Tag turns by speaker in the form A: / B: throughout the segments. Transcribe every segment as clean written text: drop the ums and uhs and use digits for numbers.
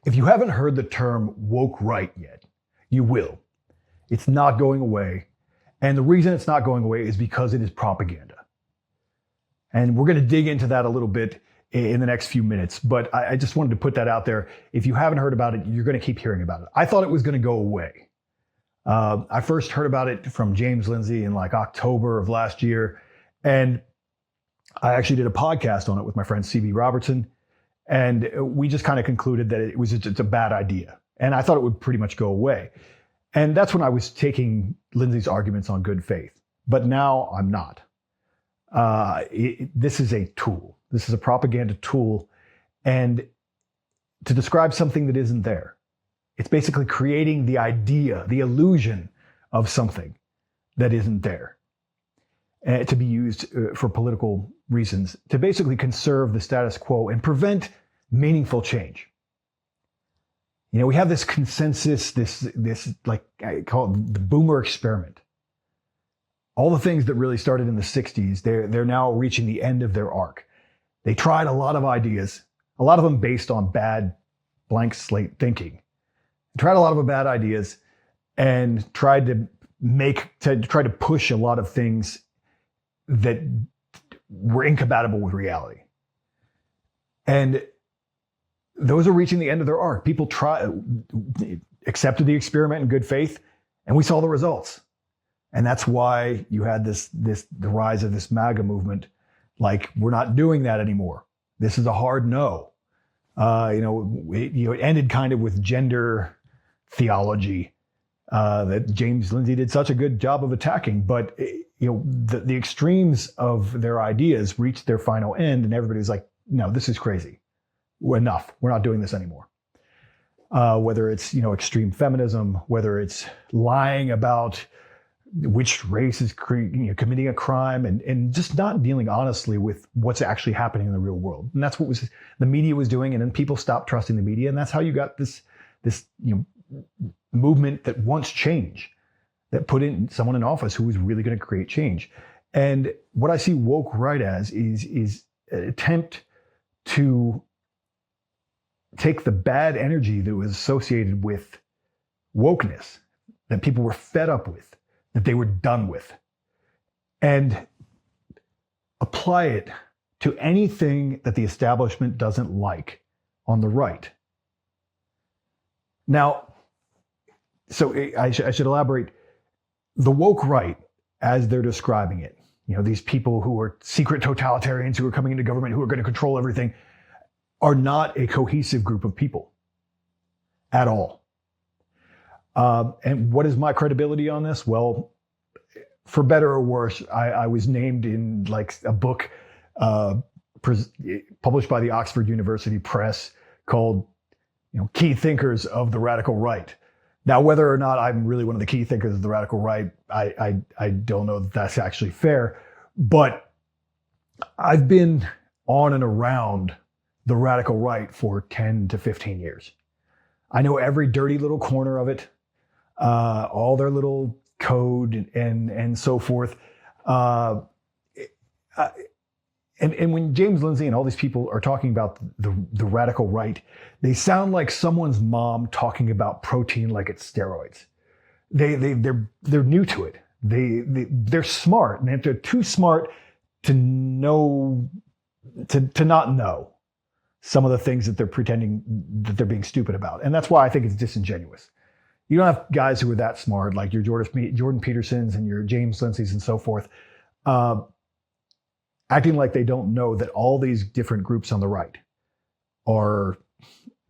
A: If you haven't heard the term woke right yet, you will. It's not going away. And the reason it's not going away is because it is propaganda. And we're going to dig into that a little bit in the next few minutes. But I just wanted to put that out there. If you haven't heard about it, you're going to keep hearing about it. I thought it was going to go away. I first heard about it from James Lindsay in like October of last year. And I actually did a podcast on it with my friend C.B. Robertson. And we just kind of concluded that it's a bad idea. And I thought it would pretty much go away. And that's when I was taking Lindsay's arguments on good faith. But now I'm not. This is a tool. This is a propaganda tool. And to describe something that isn't there, it's basically creating the idea, the illusion of something that isn't there, to be used for political reasons, to basically conserve the status quo and prevent meaningful change. You know, we have this consensus, this like I call it the boomer experiment. All the things that really started in the 60s, they're now reaching the end of their arc. They tried a lot of ideas, a lot of them based on bad blank slate thinking. They tried a lot of bad ideas and tried to push a lot of things that were incompatible with reality. And those are reaching the end of their arc. People accepted the experiment in good faith, and we saw the results. And that's why you had the rise of this MAGA movement. Like, we're not doing that anymore. This is a hard no. It ended kind of with gender theology that James Lindsay did such a good job of attacking. But the extremes of their ideas reached their final end, and everybody's like, no, this is crazy. Enough. We're not doing this anymore. Whether it's extreme feminism, whether it's lying about which race is committing a crime, and just not dealing honestly with what's actually happening in the real world. And that's what the media was doing, and then people stopped trusting the media, and that's how you got this movement that wants change, that put in someone in office who was really going to create change. And what I see woke right as is an attempt to take the bad energy that was associated with wokeness, that people were fed up with, that they were done with, and apply it to anything that the establishment doesn't like on the right. Now, so I should elaborate. The woke right, as they're describing it, these people who are secret totalitarians who are coming into government, who are going to control everything, are not a cohesive group of people at all. And what is my credibility on this? Well, for better or worse, I was named in like a book published by the Oxford University Press called Key Thinkers of the Radical Right. Now, whether or not I'm really one of the key thinkers of the radical right, I don't know that that's actually fair. But I've been on and around the radical right for 10 to 15 years. I know every dirty little corner of it, all their little code and so forth. And when James Lindsay and all these people are talking about the radical right, they sound like someone's mom talking about protein like it's steroids. They're new to it. They're smart, and they're too smart to know to not know some of the things that they're pretending that they're being stupid about. And that's why I think it's disingenuous. You don't have guys who are that smart, like your Jordan Petersons and your James Lindsays and so forth, acting like they don't know that all these different groups on the right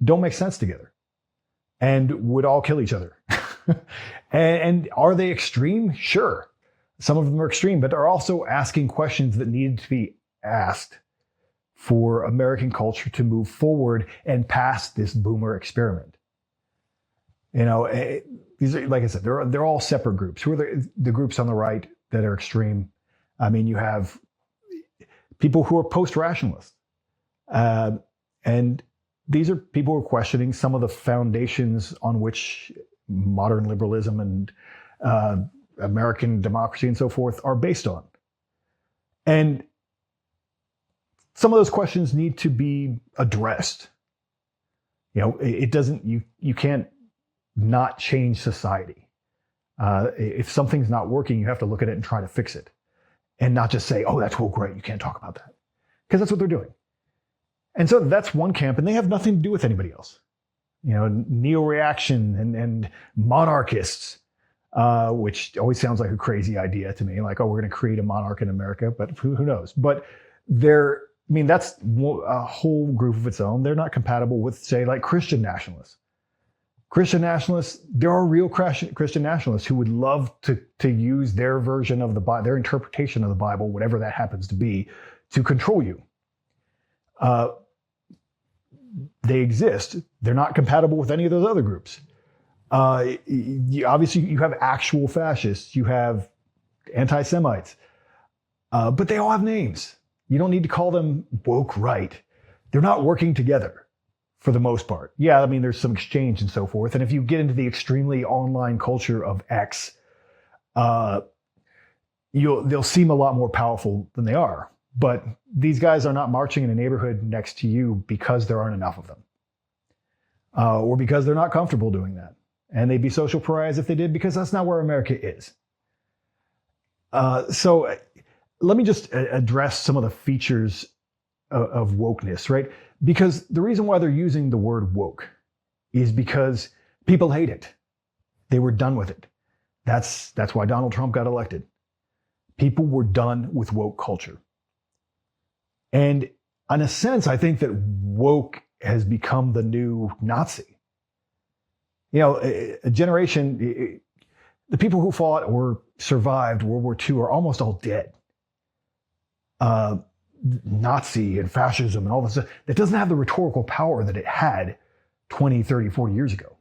A: don't make sense together and would all kill each other. and are they extreme? Sure. Some of them are extreme, but are also asking questions that need to be asked for American culture to move forward and past this boomer experiment. These are, like I said, they're all separate groups. Who are the groups on the right that are extreme? I mean, you have people who are post-rationalists. And these are people who are questioning some of the foundations on which modern liberalism and American democracy and so forth are based on. And some of those questions need to be addressed. It doesn't, you can't not change society. If something's not working, you have to look at it and try to fix it and not just say, oh, that's woke right, you can't talk about that. Because that's what they're doing. And so that's one camp, and they have nothing to do with anybody else. Neo-reaction and monarchists, which always sounds like a crazy idea to me. Like, oh, we're going to create a monarch in America, but who knows? But that's a whole group of its own. They're not compatible with, say, like Christian nationalists. Christian nationalists, there are real Christian nationalists who would love to use their version of the Bible, their interpretation of the Bible, whatever that happens to be, to control you. They exist. They're not compatible with any of those other groups. Obviously, you have actual fascists. You have anti-Semites. But they all have names. You don't need to call them woke right. They're not working together for the most part. Yeah, there's some exchange and so forth. And if you get into the extremely online culture of X, they'll seem a lot more powerful than they are. But these guys are not marching in a neighborhood next to you because there aren't enough of them. Or because they're not comfortable doing that. And they'd be social pariahs if they did, because that's not where America is. So let me just address some of the features of wokeness, right? Because the reason why they're using the word woke is because people hate it. They were done with it. That's why Donald Trump got elected. People were done with woke culture. And in a sense, I think that woke has become the new Nazi. A generation, the people who fought or survived World War II are almost all dead. Nazi and fascism and all this stuff, that doesn't have the rhetorical power that it had 20, 30, 40 years ago.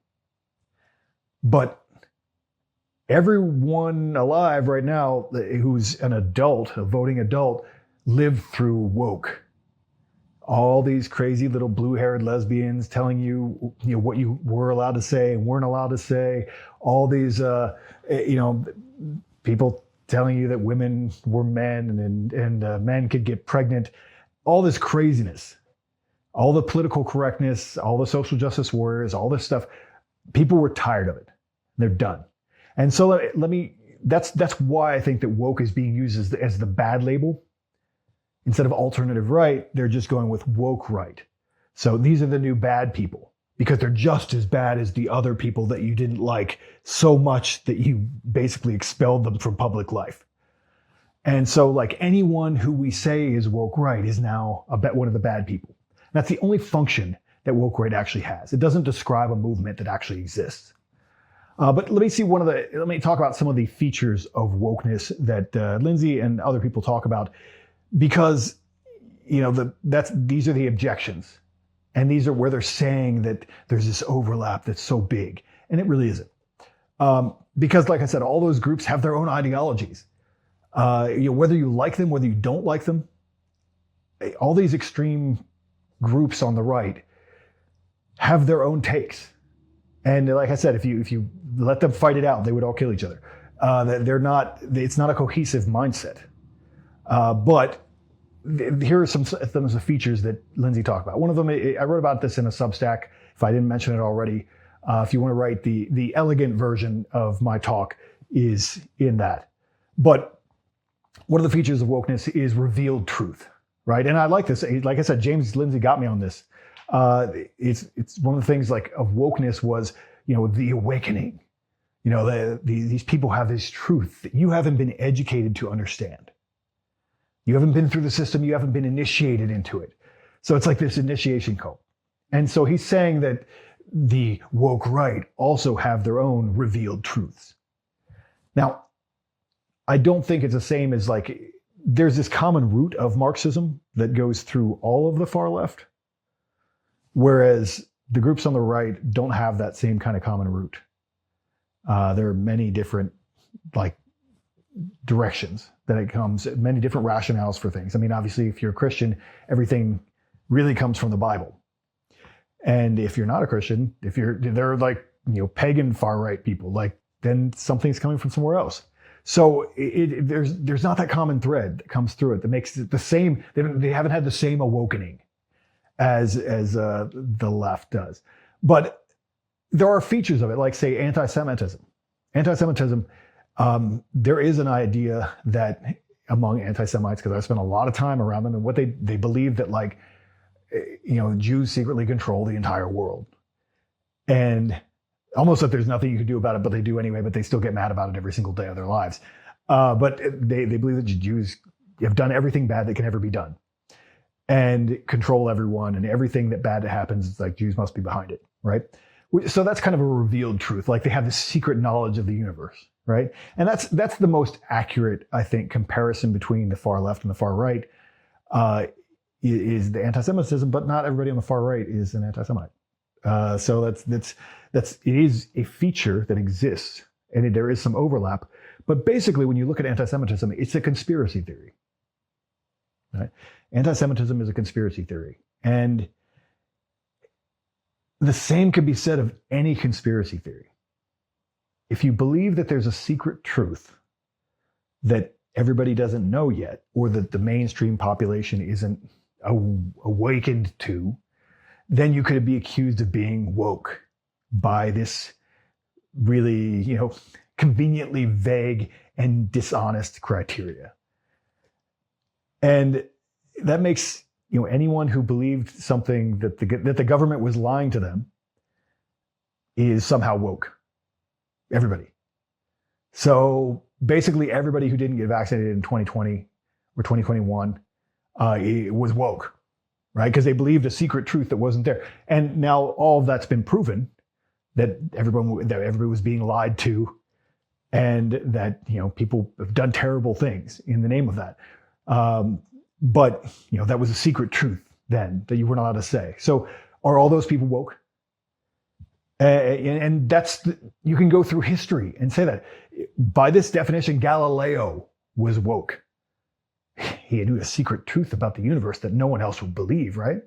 A: But everyone alive right now who's an adult, a voting adult, lived through woke. All these crazy little blue-haired lesbians telling you, what you were allowed to say and weren't allowed to say. All these, people telling you that women were men and men could get pregnant. All this craziness, all the political correctness, all the social justice warriors, all this stuff. People were tired of it. They're done. And so that's why I think that woke is being used as the bad label. Instead of alternative right, they're just going with woke right. So these are the new bad people because they're just as bad as the other people that you didn't like so much that you basically expelled them from public life. And so like anyone who we say is woke right is now one of the bad people. That's the only function that woke right actually has. It doesn't describe a movement that actually exists. But let me talk about some of the features of wokeness that Lindsay and other people talk about. Because, these are the objections. And these are where they're saying that there's this overlap that's so big. And it really isn't. Because, like I said, all those groups have their own ideologies. Whether you like them, whether you don't like them, all these extreme groups on the right have their own takes. And like I said, if you let them fight it out, they would all kill each other. It's not a cohesive mindset. But here are some of the features that Lindsay talked about. One of them, I wrote about this in a Substack, if I didn't mention it already. If you want to write the elegant version of my talk is in that. But one of the features of wokeness is revealed truth, right? And I like this. Like I said, James Lindsay got me on this. It's one of the things like of wokeness was, the awakening. These people have this truth that you haven't been educated to understand. You haven't been through the system. You haven't been initiated into it. So it's like this initiation cult. And so he's saying that the woke right also have their own revealed truths. Now, I don't think it's the same as there's this common root of Marxism that goes through all of the far left, whereas the groups on the right don't have that same kind of common root. There are many different directions that it comes, many different rationales for things. Obviously, if you're a Christian, everything really comes from the Bible. And if you're not a Christian, they're pagan far right people, then something's coming from somewhere else. So there's not that common thread that comes through it that makes it the same. They haven't had the same awakening as the left does. But there are features of it, like say anti-Semitism. Anti-Semitism, there is an idea that among anti-Semites, because I spent a lot of time around them, and what they believe that like, Jews secretly control the entire world. And almost that there's nothing you can do about it, but they do anyway, but they still get mad about it every single day of their lives. But they believe that Jews have done everything bad that can ever be done and control everyone, and everything that bad happens, it's like Jews must be behind it, right? So that's kind of a revealed truth. Like they have this secret knowledge of the universe, right? And that's the most accurate, I think, comparison between the far left and the far right is the anti-Semitism, but not everybody on the far right is an anti-Semite. So it is a feature that exists, and there is some overlap. But basically, when you look at anti-Semitism, it's a conspiracy theory. Right? Anti-Semitism is a conspiracy theory. And the same could be said of any conspiracy theory. If you believe that there's a secret truth that everybody doesn't know yet, or that the mainstream population isn't awakened to, then you could be accused of being woke by this really, conveniently vague and dishonest criteria. And that makes, anyone who believed something that the government was lying to them is somehow woke. Everybody. So basically everybody who didn't get vaccinated in 2020 or 2021 was woke, right? Because they believed a secret truth that wasn't there. And now all of that's been proven, that everybody was being lied to, and that people have done terrible things in the name of that. But that was a secret truth then that you weren't allowed to say. So are all those people woke? And you can go through history and say that. By this definition, Galileo was woke. He knew a secret truth about the universe that no one else would believe, right?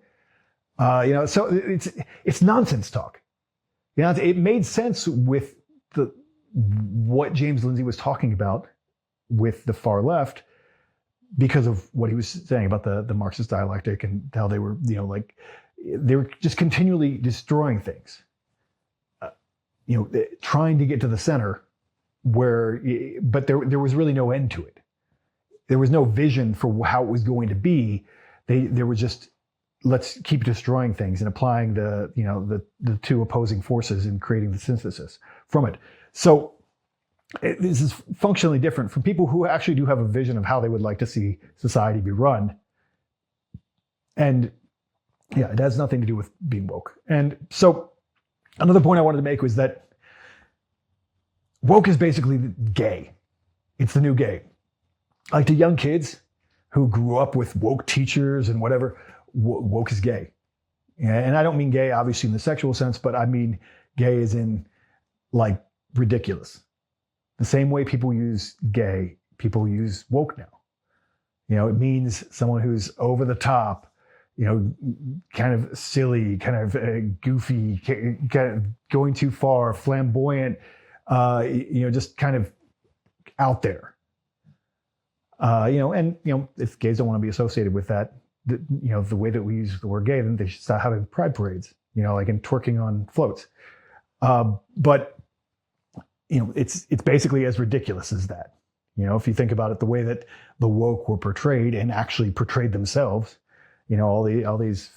A: So it's nonsense talk. It made sense with what James Lindsay was talking about with the far left, because of what he was saying about the Marxist dialectic and how they were, they were just continually destroying things, trying to get to the center but there was really no end to it. There was no vision for how it was going to be. They were just, let's keep destroying things and applying the two opposing forces and creating the synthesis from it. So this is functionally different from people who actually do have a vision of how they would like to see society be run. And yeah, it has nothing to do with being woke. And so another point I wanted to make was that woke is basically gay. It's the new gay. Like to young kids who grew up with woke teachers and whatever, woke is gay. And I don't mean gay, obviously, in the sexual sense, but I mean gay as in like ridiculous. The same way people use gay, people use woke now. It means someone who's over the top, kind of silly, kind of goofy, kind of going too far, flamboyant, just kind of out there. If gays don't want to be associated with that, the way that we use the word gay, then they should stop having pride parades, like in twerking on floats. But it's basically as ridiculous as that. If you think about it, the way that the woke were portrayed and actually portrayed themselves, all these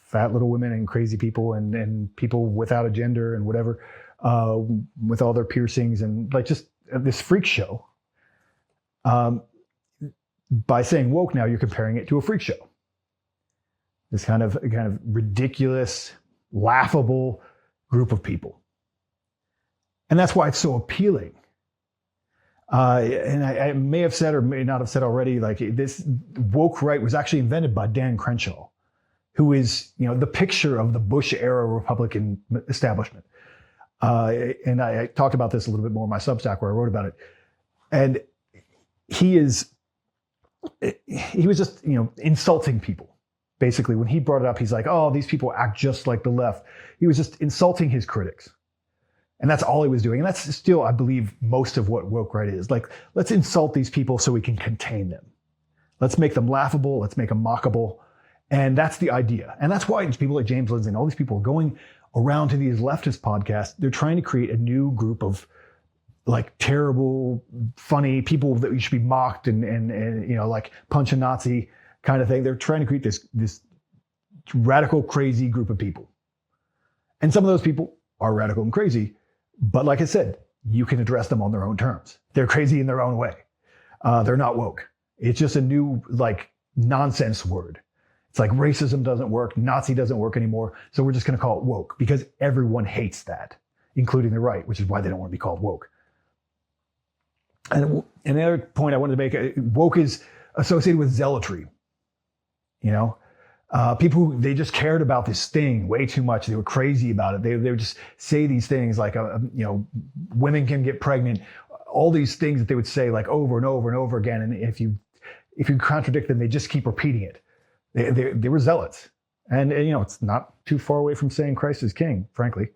A: fat little women and crazy people and people without a gender and whatever, with all their piercings and like just this freak show. By saying woke now, you're comparing it to a freak show. This kind of ridiculous, laughable group of people. And that's why it's so appealing. And I may have said or may not have said already, like this woke right was actually invented by Dan Crenshaw, who is, the picture of the Bush era Republican establishment. And I talked about this a little bit more in my Substack where I wrote about it. And he was just, insulting people. Basically, when he brought it up, he's like, oh, these people act just like the left. He was just insulting his critics. And that's all he was doing. And that's still, I believe, most of what woke right is. Like, let's insult these people so we can contain them. Let's make them laughable. Let's make them mockable. And that's the idea. And that's why people like James Lindsay and all these people are going around to these leftist podcasts. They're trying to create a new group of like terrible, funny people that you should be mocked and like punch a Nazi kind of thing. They're trying to create this radical, crazy group of people. And some of those people are radical and crazy. But like I said, you can address them on their own terms. They're crazy in their own way. They're not woke. It's just a new like nonsense word. It's like racism doesn't work, Nazi doesn't work anymore, so we're just going to call it woke because everyone hates that, including the right, which is why they don't want to be called woke. And the other point I wanted to make, woke is associated with zealotry. People who, they just cared about this thing way too much. They were crazy about it. They would just say these things like, women can get pregnant, all these things that they would say like over and over and over again. And if you contradict them, they just keep repeating it. They were zealots. And it's not too far away from saying Christ is king, frankly.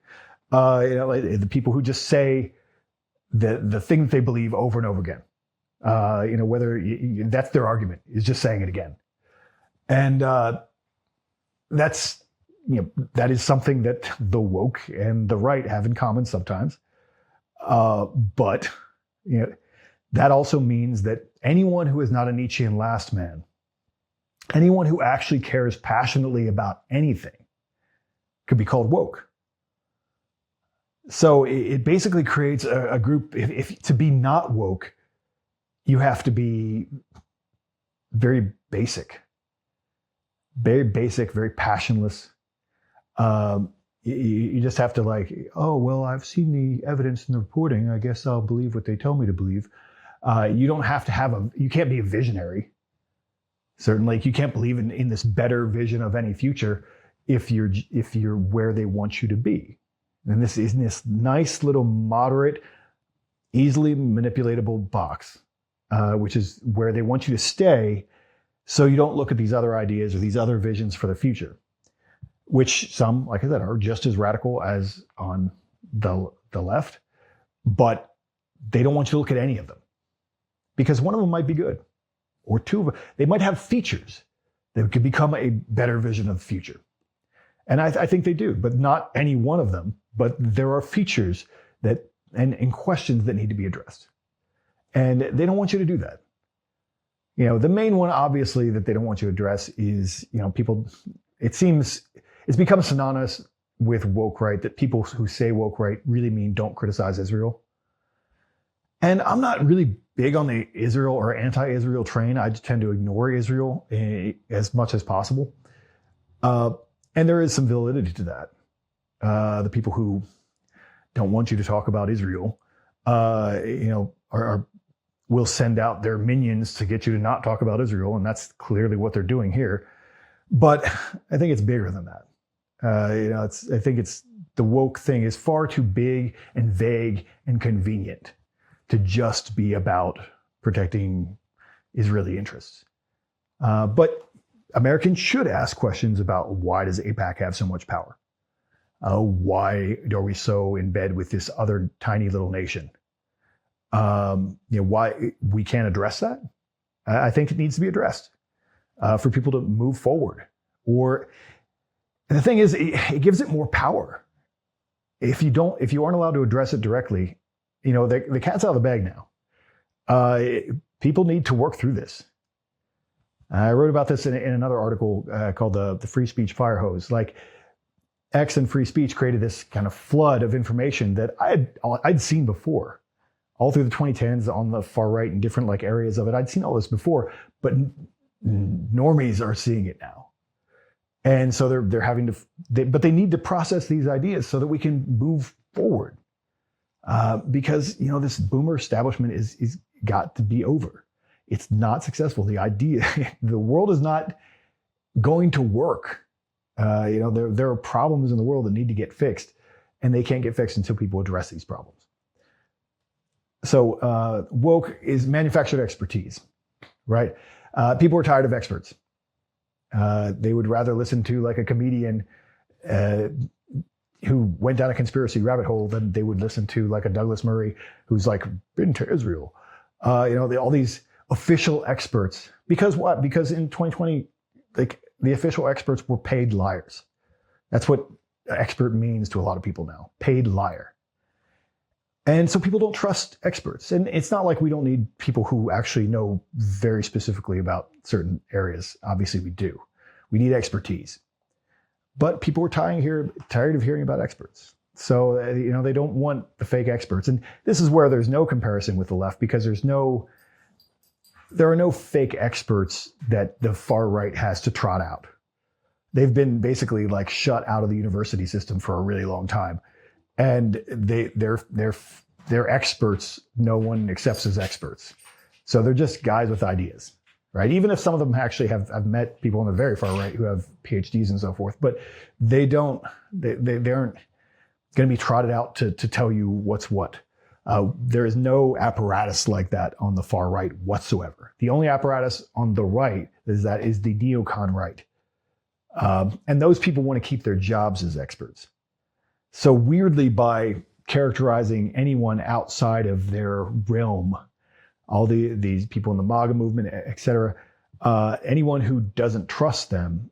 A: The people who just say the thing that they believe over and over again. That's their argument, is just saying it again. And that is something that the woke and the right have in common sometimes. But that also means that anyone who is not a Nietzschean last man, anyone who actually cares passionately about anything, could be called woke. So it basically creates a group. If to be not woke, you have to be very basic, very passionless. You just have to like, oh, well, I've seen the evidence in the reporting. I guess I'll believe what they tell me to believe. You don't have to you can't be a visionary. Certainly, you can't believe in this better vision of any future if you're where they want you to be. And this is this nice little moderate, easily manipulatable box, which is where they want you to stay, so you don't look at these other ideas or these other visions for the future, which some, like I said, are just as radical as on the left, but they don't want you to look at any of them because one of them might be good, or two of them. They might have features that could become a better vision of the future. And I think they do, but not any one of them. But there are features and questions that need to be addressed. And they don't want you to do that. The main one, obviously, that they don't want you to address is, people, it seems it's become synonymous with woke right, that people who say woke right really mean don't criticize Israel. And I'm not really big on the Israel or anti-Israel train. I just tend to ignore Israel as much as possible. And there is some validity to that. The people who don't want you to talk about Israel, will send out their minions to get you to not talk about Israel, and that's clearly what they're doing here. But I think it's bigger than that. I think it's the woke thing is far too big and vague and convenient to just be about protecting Israeli interests. But Americans should ask questions about why does AIPAC have so much power? Why are we so in bed with this other tiny little nation? Why we can't address that? I think it needs to be addressed for people to move forward. And the thing is, it gives it more power. If you aren't allowed to address it directly, the cat's out of the bag now. People need to work through this. I wrote about this in another article called the Free Speech Fire Hose. Like X and free speech created this kind of flood of information that I'd seen before, all through the 2010s on the far right and different like areas of it. I'd seen all this before, but normies are seeing it now, and so they're having to. But they need to process these ideas so that we can move forward, because this boomer establishment is got to be over. It's not successful. The idea, the world is not going to work. There are problems in the world that need to get fixed, and they can't get fixed until people address these problems. So woke is manufactured expertise, right? People are tired of experts. They would rather listen to like a comedian who went down a conspiracy rabbit hole than they would listen to like a Douglas Murray who's like been to Israel. All these official experts. Because what? Because in 2020, like the official experts were paid liars. That's what expert means to a lot of people now, paid liar. And so people don't trust experts. And it's not like we don't need people who actually know very specifically about certain areas. Obviously we do. We need expertise. But people are tired of hearing about experts. So, they don't want the fake experts. And this is where there's no comparison with the left, because there are no fake experts that the far right has to trot out. They've been basically like shut out of the university system for a really long time. And they're experts no one accepts as experts. So they're just guys with ideas, right? Even if some of them actually I've met people on the very far right who have PhDs and so forth, but they aren't going to be trotted out to tell you what's what. There is no apparatus like that on the far right whatsoever. The only apparatus on the right is the neocon right. And those people want to keep their jobs as experts. So weirdly, by characterizing anyone outside of their realm, all these people in the MAGA movement, et cetera, anyone who doesn't trust them,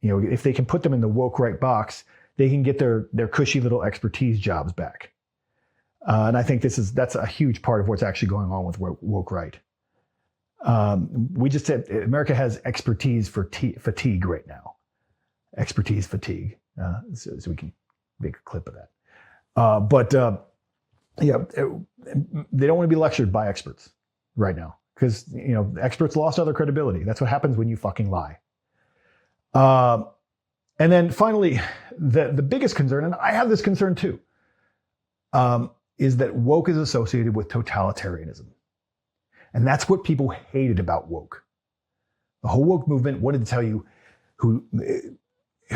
A: if they can put them in the woke right box, they can get their cushy little expertise jobs back. And I think that's a huge part of what's actually going on with woke right. We just said America has expertise fatigue right now. Expertise fatigue. So we can make a clip of that. They don't want to be lectured by experts right now, because experts lost all their credibility. That's what happens when you fucking lie. And then finally, the biggest concern, and I have this concern too, is that woke is associated with totalitarianism. And that's what people hated about woke. The whole woke movement wanted to tell you who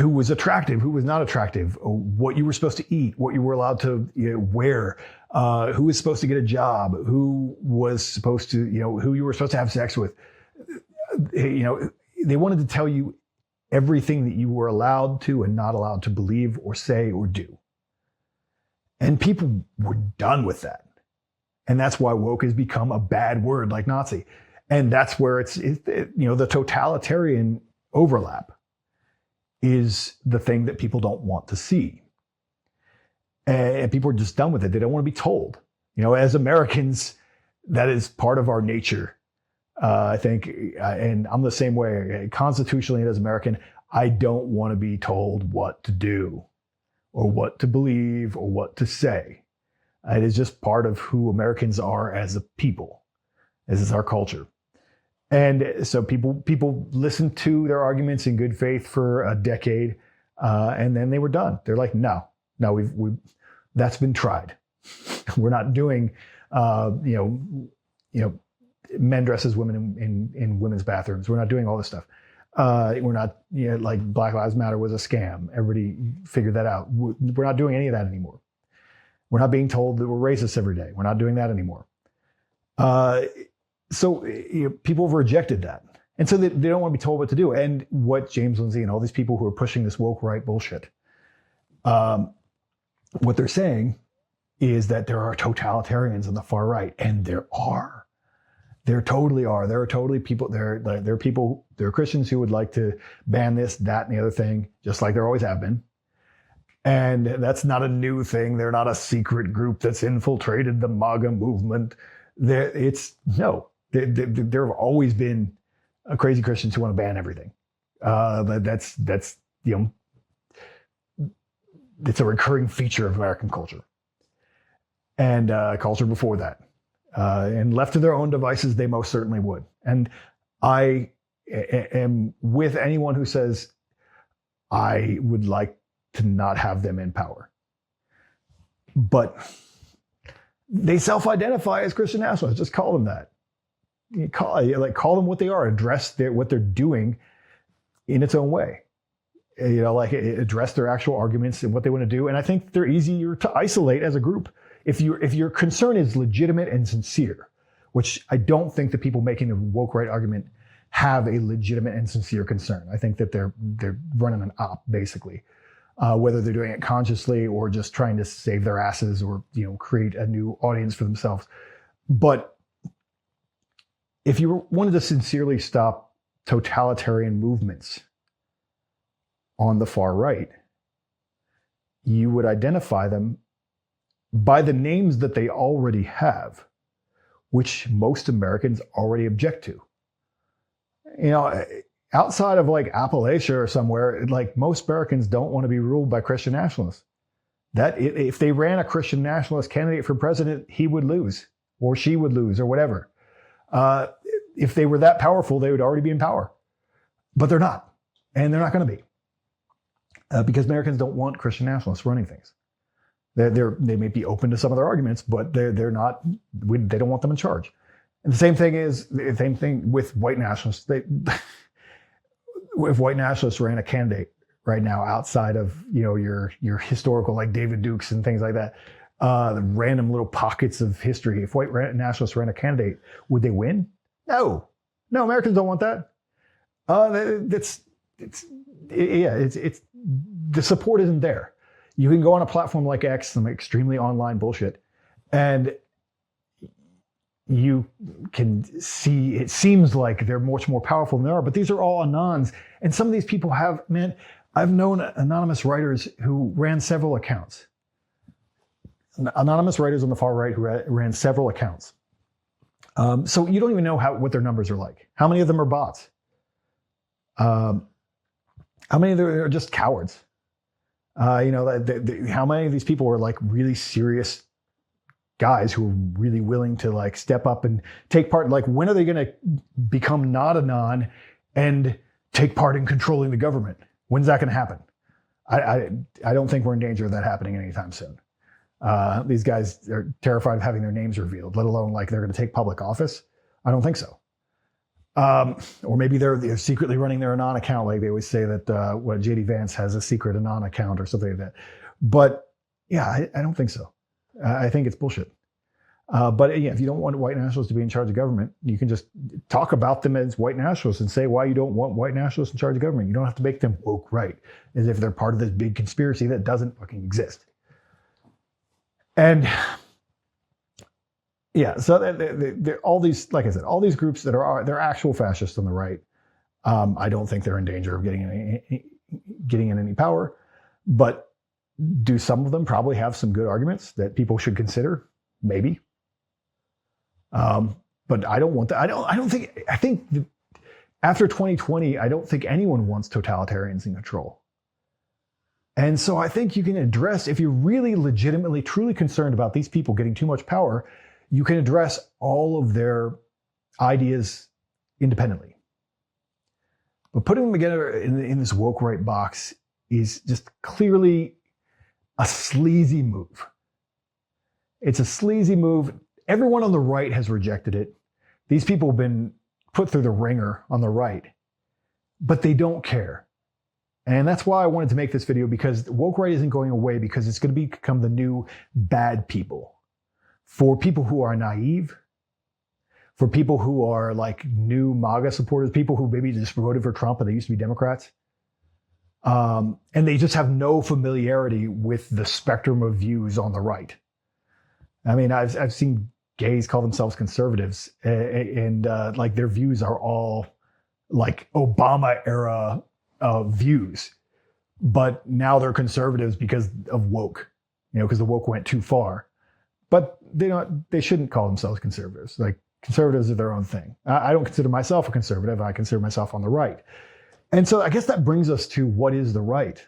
A: was attractive, who was not attractive, what you were supposed to eat, what you were allowed to wear, who was supposed to get a job, who was supposed to, who you were supposed to have sex with. They wanted to tell you everything that you were allowed to and not allowed to believe or say or do. And people were done with that. And that's why woke has become a bad word like Nazi. And that's where the totalitarian overlap is the thing that people don't want to see. And people are just done with it. They don't want to be told. As Americans, that is part of our nature. I think, and I'm the same way. Constitutionally, as American, I don't want to be told what to do or what to believe or what to say. It is just part of who Americans are as a people. This is our culture. And so people listened to their arguments in good faith for a decade, and then they were done. They're like, no, we've that's been tried. We're not doing, men dress as women in women's bathrooms. We're not doing all this stuff. We're not, like Black Lives Matter was a scam. Everybody figured that out. We're not doing any of that anymore. We're not being told that we're racist every day. We're not doing that anymore. So people have rejected that. And so they don't want to be told what to do. And what James Lindsay and all these people who are pushing this woke right bullshit, what they're saying is that there are totalitarians on the far right. And there are. There totally are. There are totally people, there are Christians who would like to ban this, that, and the other thing, just like there always have been. And that's not a new thing. They're not a secret group that's infiltrated the MAGA movement. There have always been crazy Christians who want to ban everything. That's it's a recurring feature of American culture and culture before that. And left to their own devices, they most certainly would. And I am with anyone who says, I would like to not have them in power. But they self-identify as Christian nationalists. Just call them that. Call them what they are. Address what they're doing in its own way. Address their actual arguments and what they want to do. And I think they're easier to isolate as a group. If your concern is legitimate and sincere, which I don't think the people making the woke right argument have a legitimate and sincere concern. I think that they're running an op, basically, whether they're doing it consciously or just trying to save their asses or create a new audience for themselves. But if you wanted to sincerely stop totalitarian movements, on the far right, you would identify them by the names that they already have, which most Americans already object to. You know, outside of like Appalachia or somewhere, like most Americans don't want to be ruled by Christian nationalists. That if they ran a Christian nationalist candidate for president, he would lose or she would lose or whatever. If they were that powerful, they would already be in power, but they're not, and they're not going to be because Americans don't want Christian nationalists running things. They may be open to some of their arguments, but they're not. They don't want them in charge. And the same thing with white nationalists. If white nationalists ran a candidate right now outside of your historical like David Dukes and things like that, the random little pockets of history. If white nationalists ran a candidate, would they win? No, Americans don't want that. It's the support isn't there. You can go on a platform like X, some extremely online bullshit, and you can see it seems like they're much more powerful than they are, but these are all anons. And some of these people I've known anonymous writers who ran several accounts. Anonymous writers on the far right who ran several accounts. So you don't even know what their numbers are like. How many of them are bots? How many of them are just cowards? How many of these people are like really serious guys who are really willing to like step up and take part? Like, when are they going to become not anon and take part in controlling the government? When's that going to happen? I don't think we're in danger of that happening anytime soon. These guys are terrified of having their names revealed, let alone like they're going to take public office. I don't think so. Or maybe they're secretly running their Anon account, like they always say that JD Vance has a secret Anon account or something like that. But yeah, I don't think so. I think it's bullshit. But yeah, if you don't want white nationalists to be in charge of government, you can just talk about them as white nationalists and say why you don't want white nationalists in charge of government. You don't have to make them woke right, as if they're part of this big conspiracy that doesn't fucking exist. And yeah, so all these, like I said, all these groups that they're actual fascists on the right. I don't think they're in danger of getting in any power, but do some of them probably have some good arguments that people should consider? Maybe. But I don't want that. I think after 2020, I don't think anyone wants totalitarians in control. And so I think you can address, if you're really legitimately, truly concerned about these people getting too much power, you can address all of their ideas independently. But putting them together in this woke right box is just clearly a sleazy move. It's a sleazy move. Everyone on the right has rejected it. These people have been put through the ringer on the right, but they don't care. And that's why I wanted to make this video, because woke right isn't going away, because it's going to become the new bad people. For people who are naive, for people who are like new MAGA supporters, people who maybe just voted for Trump and they used to be Democrats. And they just have no familiarity with the spectrum of views on the right. I mean, I've seen gays call themselves conservatives, and like their views are all like Obama era views, but now they're conservatives because of woke, because the woke went too far. But they shouldn't call themselves conservatives. Like, conservatives are their own thing. I don't consider myself a conservative. I consider myself on the right. And so I guess that brings us to, what is the right?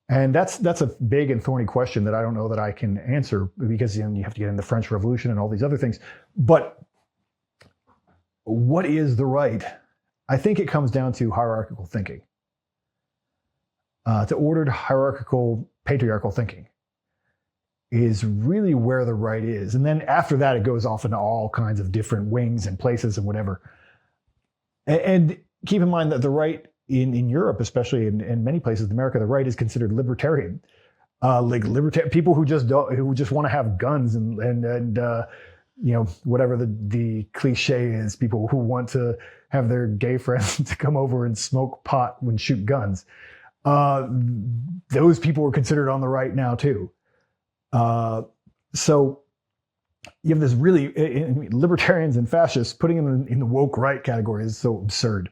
A: And that's a big and thorny question that I don't know that I can answer, because you have to get into the French Revolution and all these other things. But what is the right? I think it comes down to hierarchical thinking, to ordered hierarchical patriarchal thinking is really where the right is. And then after that, it goes off into all kinds of different wings and places and whatever. And keep in mind that the right in Europe, especially in many places in America, the right is considered libertarian. People who just want to have guns and whatever the cliche is, people who want to have their gay friends to come over and smoke pot and shoot guns. Those people are considered on the right now too. So you have this really libertarians and fascists, putting them in the woke right category is so absurd.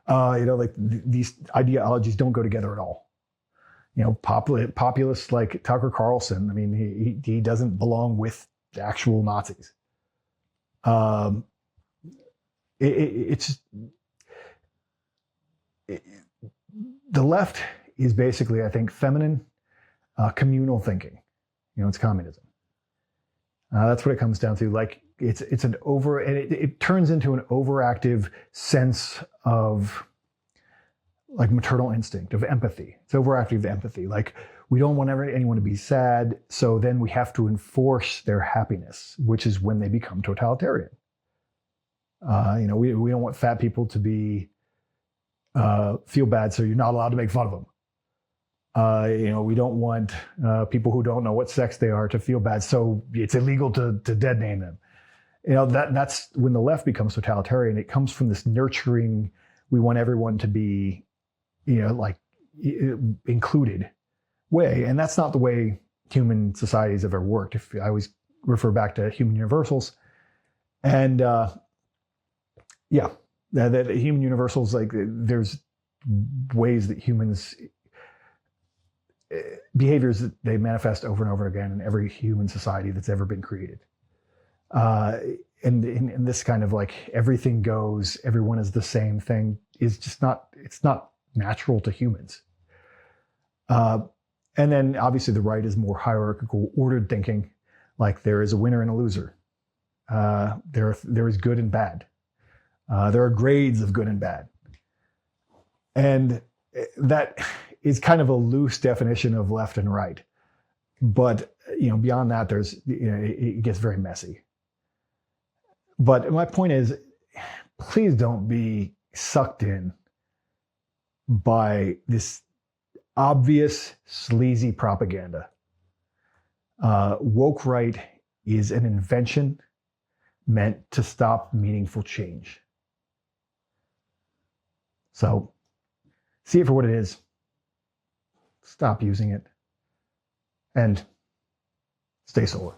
A: Like these ideologies don't go together at all. Populists like Tucker Carlson, I mean, he doesn't belong with the actual Nazis. The left is basically, I think, feminine, communal thinking. It's communism. That's what it comes down to. Like it's an and it turns into an overactive sense of like maternal instinct, of empathy. It's overactive empathy. Like we don't want anyone to be sad, so then we have to enforce their happiness, which is when they become totalitarian. We don't want fat people to be feel bad, so you're not allowed to make fun of them. We don't want people who don't know what sex they are to feel bad, so it's illegal to dead name them. That's when the left becomes totalitarian. It comes from this nurturing, we want everyone to be, included way, and that's not the way human societies have ever worked. If I always refer back to human universals, and that human universals, like there's ways that humans behaviors that they manifest over and over again in every human society that's ever been created. And in this kind of like everything goes, everyone is the same thing is just it's not natural to humans. And then obviously the right is more hierarchical, ordered thinking, like there is a winner and a loser. There is good and bad. There are grades of good and bad. And that is kind of a loose definition of left and right. But, beyond that, it gets very messy. But my point is, please don't be sucked in by this obvious, sleazy propaganda. Woke right is an invention meant to stop meaningful change. So, see it for what it is. Stop using it. And stay solar.